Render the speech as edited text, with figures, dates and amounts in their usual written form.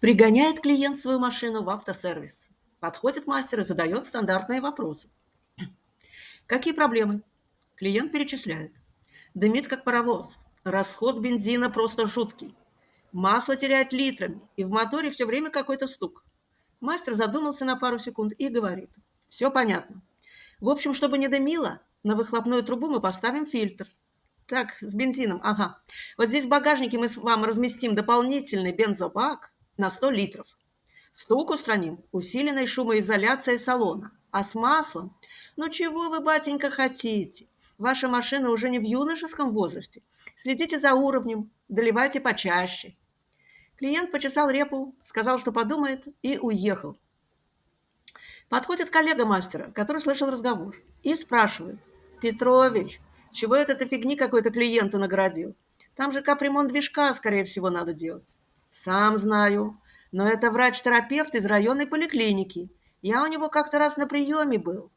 Пригоняет клиент свою машину в автосервис. Подходит мастер и задает стандартные вопросы. Какие проблемы? Клиент перечисляет. Дымит как паровоз. Расход бензина просто жуткий. Масло теряет литрами, и в моторе все время какой-то стук. Мастер задумался на пару секунд и говорит. Все понятно. В общем, чтобы не дымило, на выхлопную трубу мы поставим фильтр. Так, с бензином, ага. Вот здесь в багажнике мы вам разместим дополнительный бензобак на 100 литров. Стук устраним усиленной шумоизоляцией салона. А с маслом? Ну чего вы, батенька, хотите? Ваша машина уже не в юношеском возрасте. Следите за уровнем, доливайте почаще. Клиент почесал репу, сказал, что подумает, и уехал. Подходит коллега мастера, который слышал разговор, и спрашивает. Петрович, чего это ты фигни какой-то клиенту наградил? Там же капремонт движка, скорее всего, надо делать. Сам знаю, но это врач-терапевт из районной поликлиники. Я у него как-то раз на приеме был.